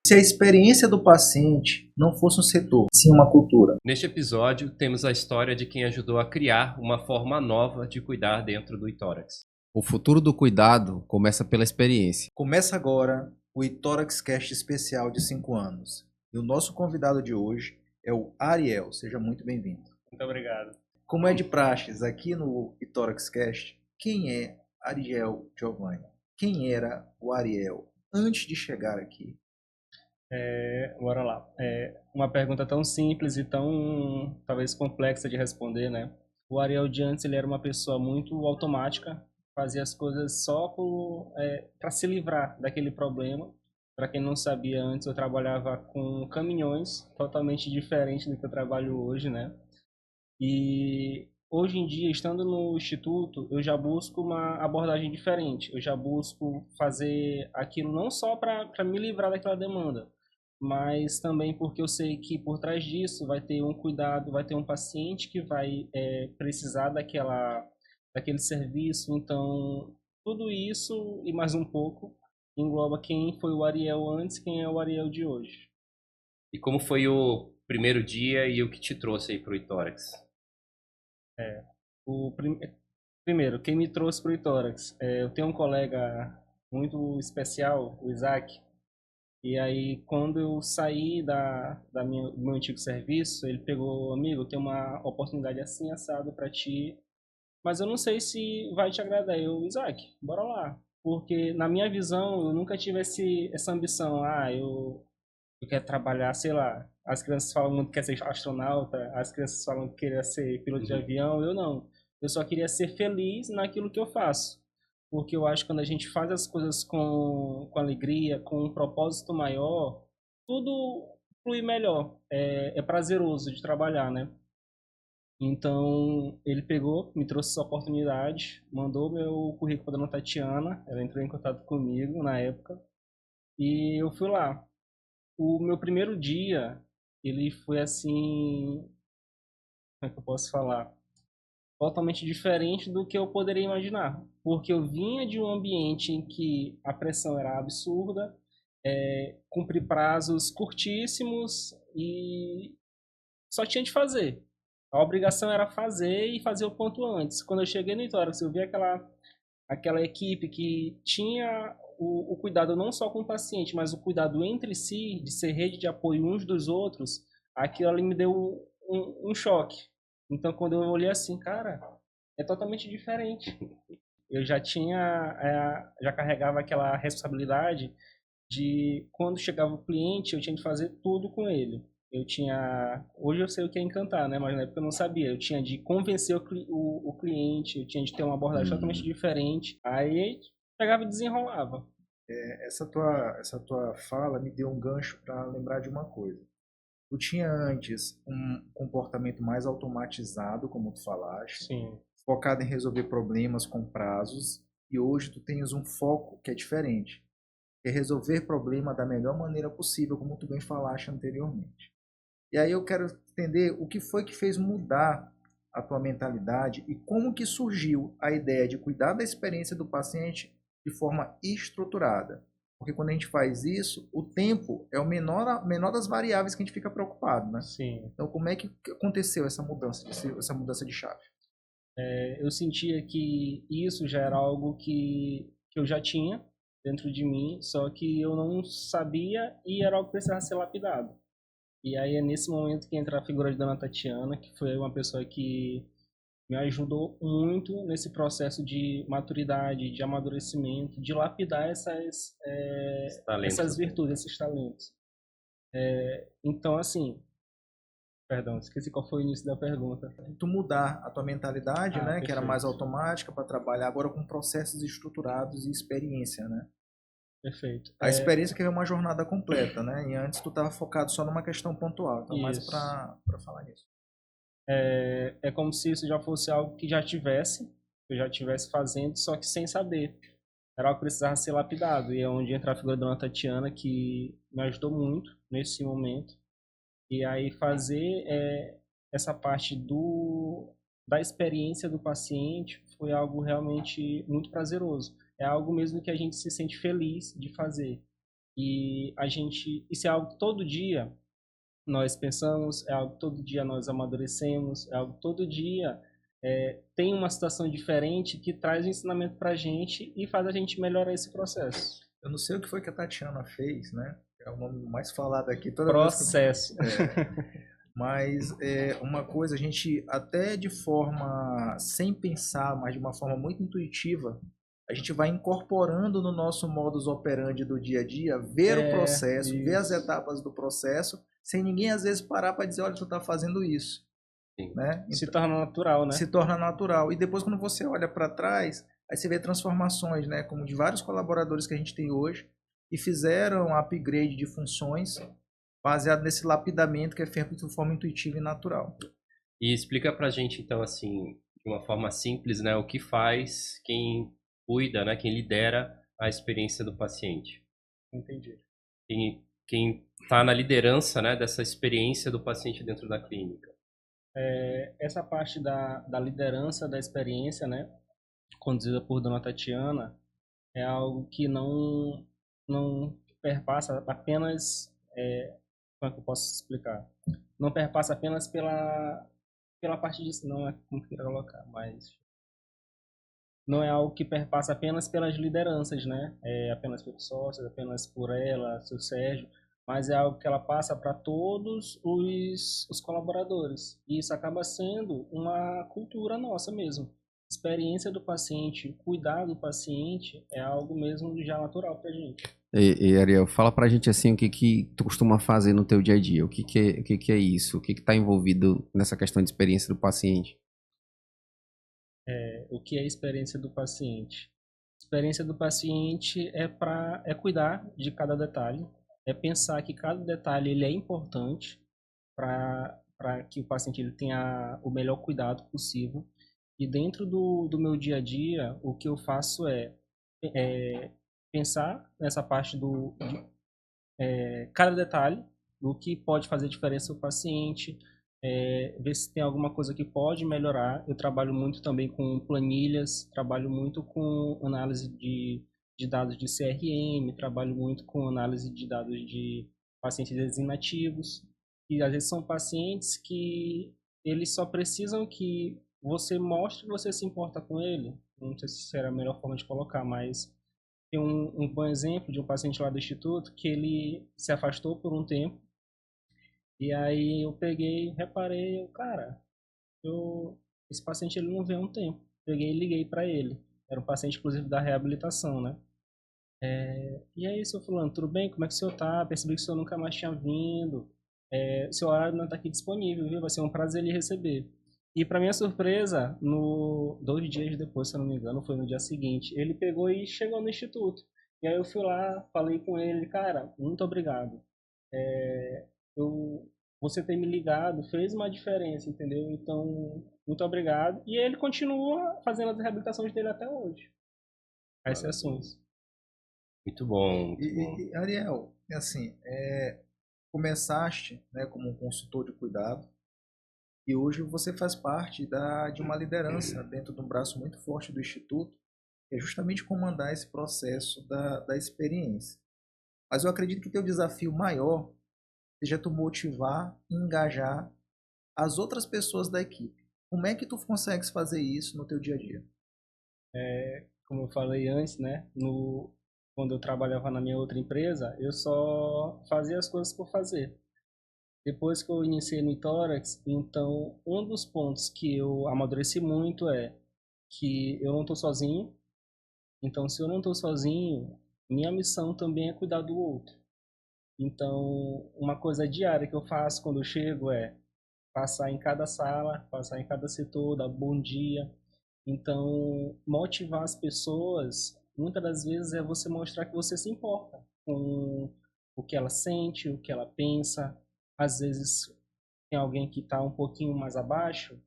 Se a experiência do paciente não fosse um setor, sim uma cultura. Neste episódio, temos a história de quem ajudou a criar uma forma nova de cuidar dentro do itórax. O futuro do cuidado começa pela experiência. Começa agora o iThorax Cast especial de 5 anos. E o nosso convidado de hoje é o Ariel. Seja muito bem-vindo. Muito obrigado. Como é de praxes aqui no iThorax Cast, quem é Ariel Giovanni? Quem era o Ariel antes de chegar aqui? Bora lá. Uma pergunta tão simples e tão, talvez, complexa de responder, né? O Ariel de antes, ele era uma pessoa muito automática, fazia as coisas só para se livrar daquele problema. Para quem não sabia, antes eu trabalhava com caminhões, totalmente diferente do que eu trabalho hoje, né? E hoje em dia, estando no instituto, eu já busco uma abordagem diferente. Eu já busco fazer aquilo não só para me livrar daquela demanda, mas também porque eu sei que por trás disso vai ter um cuidado, vai ter um paciente que vai precisar daquele serviço. Então, tudo isso e mais um pouco engloba quem foi o Ariel antes, quem é o Ariel de hoje. E como foi o primeiro dia e o que te trouxe aí para o itórax? Primeiro, quem me trouxe para o itórax? Eu tenho um colega muito especial, o Isaac. E aí, quando eu saí do meu antigo serviço, ele pegou, amigo, tem uma oportunidade assim assado para ti, mas eu não sei se vai te agradar. Isaac, bora lá. Porque na minha visão, eu nunca tive essa ambição. Eu quero trabalhar, sei lá. As crianças falam muito que quer ser astronauta, as crianças falam que queria ser piloto de avião, eu não. Eu só queria ser feliz naquilo que eu faço. Porque eu acho que quando a gente faz as coisas com alegria, com um propósito maior, tudo flui melhor. É prazeroso de trabalhar, né? Então, ele pegou, me trouxe essa oportunidade, mandou meu currículo para a dona Tatiana, ela entrou em contato comigo na época, e eu fui lá. O meu primeiro dia, ele foi assim, como é que eu posso falar? Totalmente diferente do que eu poderia imaginar. Porque eu vinha de um ambiente em que a pressão era absurda, cumprir prazos curtíssimos e só tinha de fazer. A obrigação era fazer e fazer o quanto antes. Quando eu cheguei no Itórax, eu vi aquela equipe que tinha o cuidado não só com o paciente, mas o cuidado entre si, de ser rede de apoio uns dos outros. Aquilo ali me deu um choque. Então, quando eu olhei assim, cara, é totalmente diferente. Eu já carregava aquela responsabilidade de quando chegava o cliente, eu tinha de fazer tudo com ele. Hoje eu sei o que é encantar, né? Mas na época eu não sabia. Eu tinha de convencer o cliente, eu tinha de ter uma abordagem totalmente diferente. Aí pegava e desenrolava. Essa tua fala me deu um gancho para lembrar de uma coisa. Tu tinha antes um comportamento mais automatizado, como tu falaste, Sim, focado em resolver problemas com prazos, e hoje tu tens um foco que é diferente, que é resolver problema da melhor maneira possível, como tu bem falaste anteriormente. E aí eu quero entender o que foi que fez mudar a tua mentalidade e como que surgiu a ideia de cuidar da experiência do paciente de forma estruturada. Porque quando a gente faz isso, o tempo é o menor das variáveis que a gente fica preocupado, né? sim. Então, como é que aconteceu essa mudança de chave? Eu sentia que isso já era algo que eu já tinha dentro de mim, só que eu não sabia e era algo que precisava ser lapidado. E aí é nesse momento que entra a figura de Dona Tatiana, que foi uma pessoa que me ajudou muito nesse processo de maturidade, de amadurecimento, de lapidar essas virtudes, esses talentos. Então, assim, perdão, esqueci qual foi o início da pergunta. Tu mudar a tua mentalidade, né, que era Perfeito, mais automática para trabalhar agora com processos estruturados e experiência, né? perfeito. A experiência que é uma jornada completa, né? E antes tu estava focado só numa questão pontual. Então, mais Isso. para falar nisso. É como se isso já fosse algo que eu já tivesse fazendo, só que sem saber. Era algo que precisava ser lapidado. E é onde entra a figura da Dona Tatiana, que me ajudou muito nesse momento. E aí fazer essa parte da experiência do paciente foi algo realmente muito prazeroso. É algo mesmo que a gente se sente feliz de fazer. E isso é algo que todo dia nós pensamos, é algo que todo dia nós amadurecemos, é algo que todo dia tem uma situação diferente que traz um ensinamento pra gente e faz a gente melhorar esse processo. Eu não sei o que foi que a Tatiana fez, né? É o nome mais falado aqui toda Processo. vez que mas uma coisa, a gente até de forma sem pensar, mas de uma forma muito intuitiva, a gente vai incorporando no nosso modus operandi do dia a dia, ver o processo, ver as etapas do processo, sem ninguém às vezes parar para dizer, olha, tu tá fazendo isso. Né? Se torna natural, né? Se torna natural. E depois quando você olha para trás, aí você vê transformações, né? Como de vários colaboradores que a gente tem hoje, que fizeram upgrade de funções baseado nesse lapidamento que é feito de forma intuitiva e natural. E explica pra gente, então, assim, de uma forma simples, né, o que faz quem cuida, né, quem lidera a experiência do paciente. Entendi. Quem está na liderança, né, dessa experiência do paciente dentro da clínica. Essa parte da liderança da experiência, né, conduzida por Dona Tatiana, é algo que não perpassa apenas, como é que eu posso explicar? Não perpassa apenas pela parte disso, não é como eu queria colocar, mas não é algo que perpassa apenas pelas lideranças, né? Apenas pelos sócios, apenas por ela, seu Sérgio, mas é algo que ela passa para todos os colaboradores. E isso acaba sendo uma cultura nossa mesmo. Experiência do paciente, cuidar do paciente é algo mesmo já natural para a gente. E Ariel, fala pra gente assim o que tu costuma fazer no teu dia a dia, o que é isso, o que tá envolvido nessa questão de experiência do paciente? O que é a experiência do paciente? Experiência do paciente é cuidar de cada detalhe, é pensar que cada detalhe ele é importante para que o paciente ele tenha o melhor cuidado possível. E dentro do meu dia a dia, o que eu faço é pensar nessa parte cada detalhe, do que pode fazer diferença para o paciente, ver se tem alguma coisa que pode melhorar. Eu trabalho muito também com planilhas, trabalho muito com análise de dados de CRM, trabalho muito com análise de dados de pacientes inativos. E às vezes são pacientes que eles só precisam que você mostre que você se importa com ele. Não sei se será a melhor forma de colocar, mas tem um bom exemplo de um paciente lá do Instituto que ele se afastou por um tempo. E aí eu peguei, reparei, cara, esse paciente ele não veio há um tempo. Peguei e liguei para ele. Era um paciente, inclusive, da reabilitação, né? E aí, seu fulano, tudo bem? Como é que o senhor tá? Percebi que o senhor nunca mais tinha vindo. Seu horário não está aqui disponível, viu? Vai ser um prazer lhe receber. E para minha surpresa, 2 dias depois, se eu não me engano, foi no dia seguinte, ele pegou e chegou no instituto. E aí eu fui lá, falei com ele, cara, muito obrigado. Você ter me ligado fez uma diferença, entendeu? Então, muito obrigado. E ele continua fazendo as reabilitações dele até hoje. As sessões. Muito bom. E Ariel, assim, começaste, né, como um consultor de cuidado e hoje você faz parte de uma liderança dentro de um braço muito forte do Instituto, que é justamente comandar esse processo da experiência. Mas eu acredito que teu desafio maior seja tu motivar e engajar as outras pessoas da equipe. Como é que tu consegues fazer isso no teu dia a dia? Como eu falei antes, né, quando eu trabalhava na minha outra empresa, eu só fazia as coisas por fazer. Depois que eu iniciei no Itorax, então um dos pontos que eu amadureci muito é que eu não estou sozinho. Então, se eu não estou sozinho, minha missão também é cuidar do outro. Então, uma coisa diária que eu faço quando eu chego é passar em cada sala, passar em cada setor, dar bom dia. Então, motivar as pessoas, muitas das vezes é você mostrar que você se importa com o que ela sente, o que ela pensa. Às vezes tem alguém que está um pouquinho mais abaixo,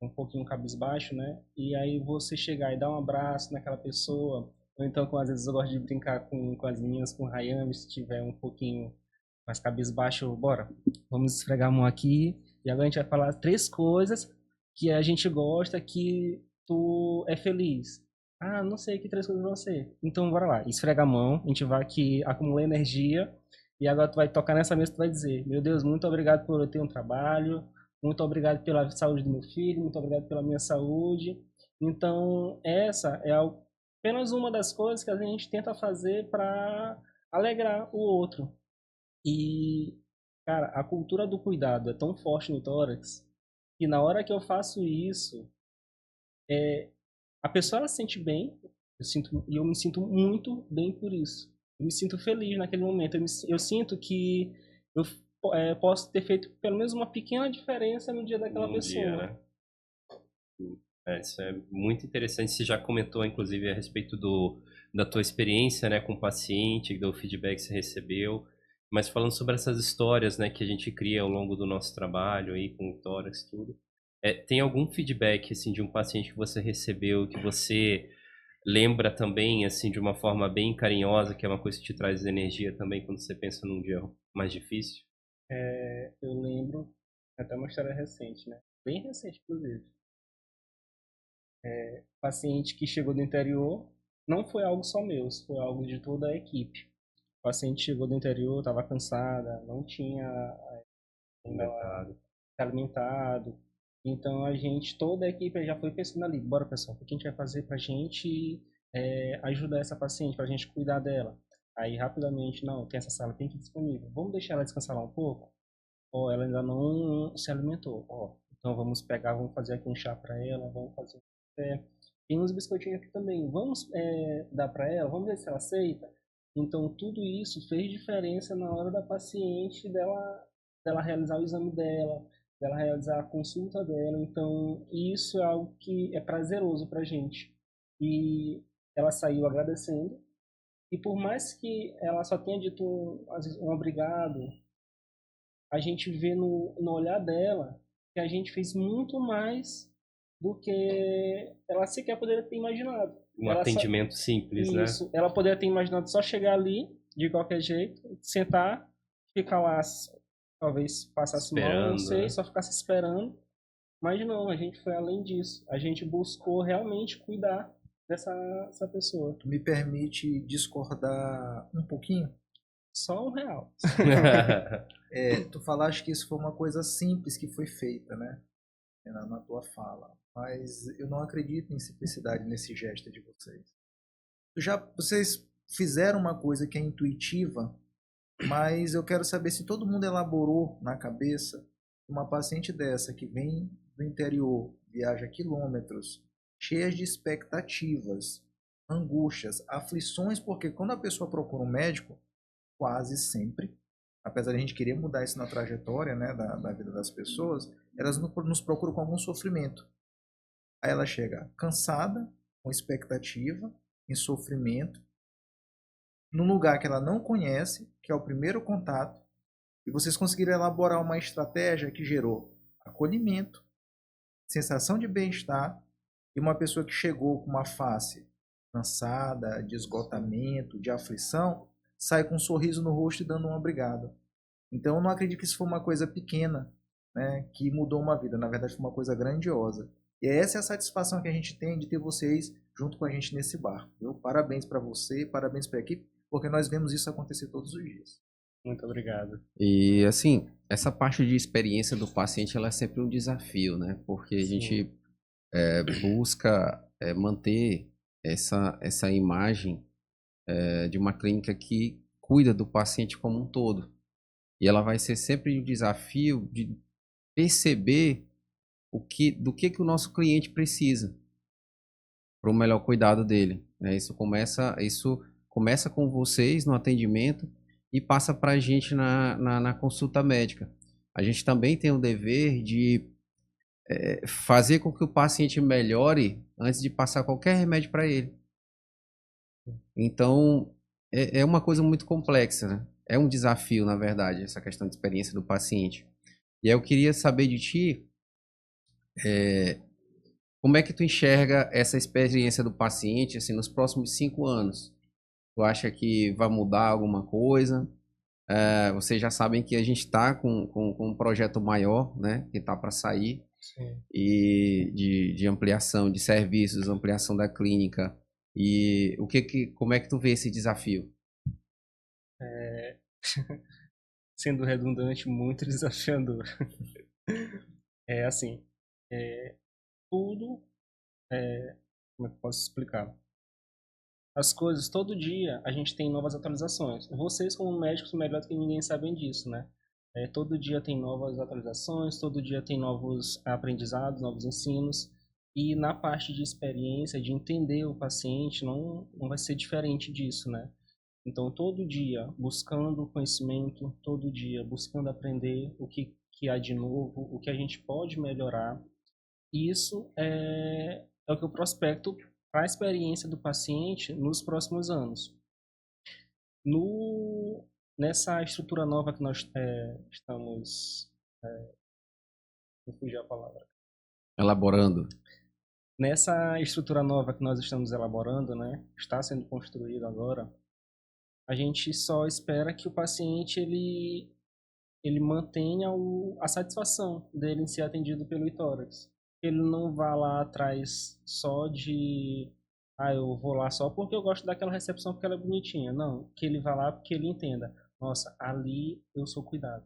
um pouquinho cabisbaixo, né? E aí você chegar e dar um abraço naquela pessoa, ou então, às vezes eu gosto de brincar com as meninas, com o Rayane, se tiver um pouquinho mais cabisbaixo, bora, vamos esfregar a mão aqui, e agora a gente vai falar 3 coisas que a gente gosta, que tu é feliz. Ah, não sei que 3 coisas pra você. Então, bora lá. Esfrega a mão, a gente vai aqui acumular energia. E agora tu vai tocar nessa mesa e tu vai dizer: Meu Deus, muito obrigado por eu ter um trabalho. Muito obrigado pela saúde do meu filho. Muito obrigado pela minha saúde. Então, essa é apenas uma das coisas que a gente tenta fazer para alegrar o outro. E, cara, a cultura do cuidado é tão forte no tórax que na hora que eu faço isso, a pessoa ela se sente bem, e eu me sinto muito bem por isso. Eu me sinto feliz naquele momento. Eu sinto que eu posso ter feito pelo menos uma pequena diferença no dia daquela Um pessoa. dia, né? Isso é muito interessante. Você já comentou, inclusive, a respeito da tua experiência, né, com o paciente, do feedback que você recebeu. Mas falando sobre essas histórias, né, que a gente cria ao longo do nosso trabalho aí com o tórax, tudo. Tem algum feedback, assim, de um paciente que você recebeu, que você lembra também, assim, de uma forma bem carinhosa, que é uma coisa que te traz energia também quando você pensa num dia mais difícil? Eu lembro, até uma história recente, né? Bem recente, inclusive. Paciente que chegou do interior, não foi algo só meu, foi algo de toda a equipe. O paciente chegou do interior, estava cansada, não tinha ainda Comentado. se alimentado. Então a gente, toda a equipe já foi pensando ali, bora pessoal, o que a gente vai fazer para a gente ajudar essa paciente, para a gente cuidar dela. Aí rapidamente, não, tem essa sala, tem que ir disponível. Vamos deixar ela descansar lá um pouco? Ó, ela ainda não se alimentou. Ó, então vamos pegar, vamos fazer aqui um chá para ela, vamos fazer tem uns biscoitinhos aqui também. Vamos dar para ela, vamos ver se ela aceita. Então tudo isso fez diferença na hora da paciente dela realizar o exame dela realizar a consulta dela. Então isso é algo que é prazeroso para gente. E ela saiu agradecendo. E por mais que ela só tenha dito às vezes, um obrigado, a gente vê no olhar dela que a gente fez muito mais do que ela sequer poderia ter imaginado. Um Ela só, atendimento simples, né? isso, ela poderia ter imaginado só chegar ali, de qualquer jeito, sentar, ficar lá, talvez passasse mal, não Esperando, sei, né? só ficasse esperando. Mas não, a gente foi além disso. A gente buscou realmente cuidar dessa pessoa. Tu me permite discordar um pouquinho? Só R$ 1. Tu falaste que isso foi uma coisa simples que foi feita, né? Na tua fala. Mas eu não acredito em simplicidade nesse gesto de vocês. Vocês fizeram uma coisa que é intuitiva, mas eu quero saber se todo mundo elaborou na cabeça uma paciente dessa que vem do interior, viaja quilômetros, cheias de expectativas, angústias, aflições, porque quando a pessoa procura um médico, quase sempre, apesar de a gente querer mudar isso na trajetória, né, da vida das pessoas, elas nos procuram com algum sofrimento. Aí ela chega cansada, com expectativa, em sofrimento, num lugar que ela não conhece, que é o primeiro contato, e vocês conseguiram elaborar uma estratégia que gerou acolhimento, sensação de bem-estar, e uma pessoa que chegou com uma face cansada, de esgotamento, de aflição, sai com um sorriso no rosto e dando um obrigado. Então eu não acredito que isso foi uma coisa pequena, né, que mudou uma vida. Na verdade foi uma coisa grandiosa. E essa é a satisfação que a gente tem de ter vocês junto com a gente nesse barco. Viu? Parabéns para você, parabéns para a equipe, porque nós vemos isso acontecer todos os dias. Muito obrigado. E assim, essa parte de experiência do paciente ela é sempre um desafio, né? Porque a gente busca manter essa imagem de uma clínica que cuida do paciente como um todo. E ela vai ser sempre um desafio de perceber do que o nosso cliente precisa para o melhor cuidado dele. Né? Isso começa com vocês no atendimento e passa para a gente na consulta médica. A gente também tem o dever de fazer com que o paciente melhore antes de passar qualquer remédio para ele. Então, é uma coisa muito complexa, né? É um desafio, na verdade, essa questão de experiência do paciente. E aí eu queria saber de ti, como é que tu enxerga essa experiência do paciente, assim, nos próximos 5 anos? Tu acha que vai mudar alguma coisa? Vocês já sabem que a gente está com um projeto maior, né? Que está para sair. Sim. E de ampliação de serviços, ampliação da clínica E como é que tu vê esse desafio? Sendo redundante, muito desafiador. É assim, tudo, como é que eu posso explicar? As coisas, todo dia a gente tem novas atualizações. Vocês, como médicos, melhor do que ninguém sabem disso, né? Todo dia tem novas atualizações, todo dia tem novos aprendizados, novos ensinos. E na parte de experiência, de entender o paciente, não vai ser diferente disso, né? Então, todo dia buscando conhecimento, todo dia buscando aprender que há de novo, o que a gente pode melhorar. Isso é o que eu prospecto para a experiência do paciente nos próximos anos. Nessa estrutura nova que nós estamos... Vou fugir a palavra. Elaborando. Nessa estrutura nova que nós estamos elaborando, né, está sendo construído agora, a gente só espera que o paciente ele mantenha a satisfação dele em ser atendido pelo iTorax. Ele não vá lá atrás só de eu vou lá só porque eu gosto daquela recepção porque ela é bonitinha. Não, que ele vá lá porque ele entenda. Nossa, ali eu sou cuidado.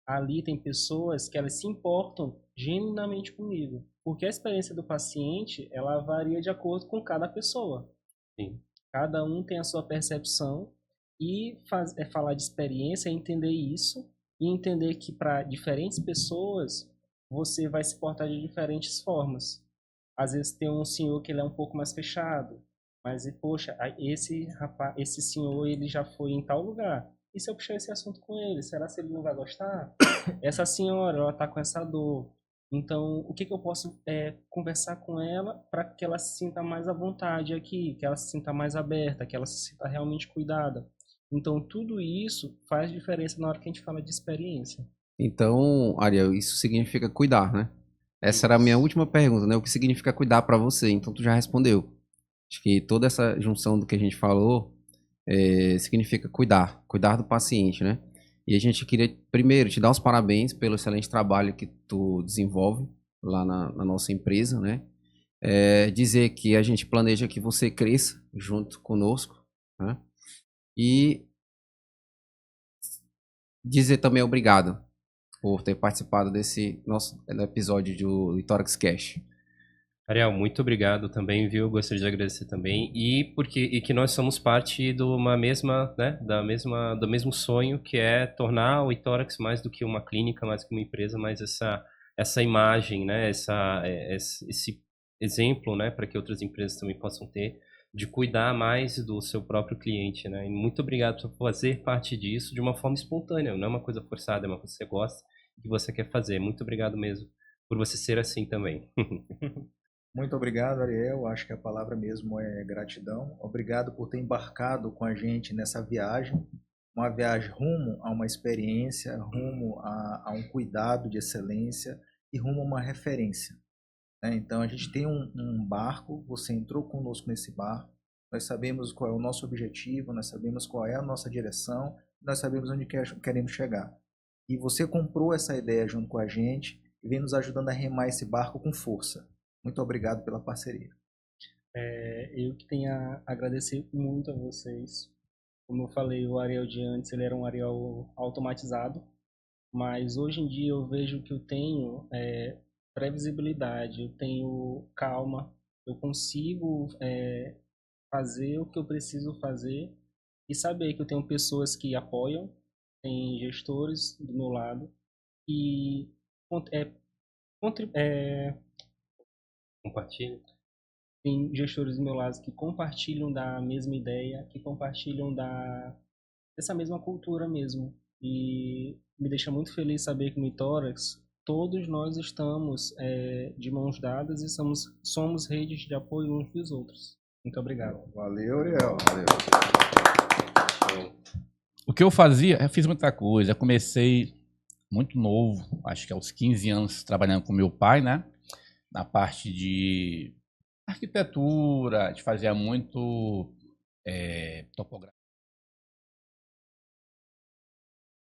Ali tem pessoas que elas se importam genuinamente comigo. Porque a experiência do paciente, ela varia de acordo com cada pessoa. Sim. Cada um tem a sua percepção e falar de experiência é entender isso e entender que para diferentes pessoas você vai se portar de diferentes formas. Às vezes tem um senhor que ele é um pouco mais fechado, mas poxa, esse senhor ele já foi em tal lugar. E se eu puxar esse assunto com ele, será que ele não vai gostar? Essa senhora, ela está com essa dor. Então, o que eu posso conversar com ela para que ela se sinta mais à vontade aqui, que ela se sinta mais aberta, que ela se sinta realmente cuidada. Então, tudo isso faz diferença na hora que a gente fala de experiência. Então, Ariel, isso significa cuidar, né? Essa era a minha última pergunta, né? O que significa cuidar para você? Então, tu já respondeu. Acho que toda essa junção do que a gente falou significa cuidar do paciente, né? E a gente queria, primeiro, te dar os parabéns pelo excelente trabalho que tu desenvolve lá na nossa empresa, né? Dizer que a gente planeja que você cresça junto conosco, né? E dizer também obrigado por ter participado desse nosso episódio do Itorax Cash. Ariel, muito obrigado também, viu? Gostaria de agradecer também. E que nós somos parte de uma mesma, né, do mesmo sonho, que é tornar o Itorax mais do que uma clínica, mais do que uma empresa, mas essa imagem, né, esse exemplo, né, para que outras empresas também possam ter, de cuidar mais do seu próprio cliente, né? E muito obrigado por fazer parte disso de uma forma espontânea, não é uma coisa forçada, é uma coisa que você gosta e que você quer fazer. Muito obrigado mesmo por você ser assim também. Muito obrigado, Ariel. Acho que a palavra mesmo é gratidão. Obrigado por ter embarcado com a gente nessa viagem, uma viagem rumo a uma experiência, rumo a um cuidado de excelência e rumo a uma referência. Então, a gente tem um barco, você entrou conosco nesse barco, nós sabemos qual é o nosso objetivo, nós sabemos qual é a nossa direção, nós sabemos onde queremos chegar. E você comprou essa ideia junto com a gente e vem nos ajudando a remar esse barco com força. Muito obrigado pela parceria. Eu que tenho a agradecer muito a vocês. Como eu falei, o Ariel de antes ele era um Ariel automatizado, mas hoje em dia eu vejo que eu tenho previsibilidade, eu tenho calma, eu consigo fazer o que eu preciso fazer e saber que eu tenho pessoas que apoiam, tem gestores do meu lado e Compartilhe. tem gestores do meu lado que compartilham da mesma ideia, que compartilham dessa mesma cultura mesmo. E me deixa muito feliz saber que no Itorax todos nós estamos de mãos dadas e somos redes de apoio uns dos outros. Muito obrigado. Valeu, Ariel. O que eu fazia, eu fiz muita coisa. Eu comecei muito novo, acho que aos 15 anos, trabalhando com meu pai, né? Na parte de arquitetura, a gente fazia muito topografia.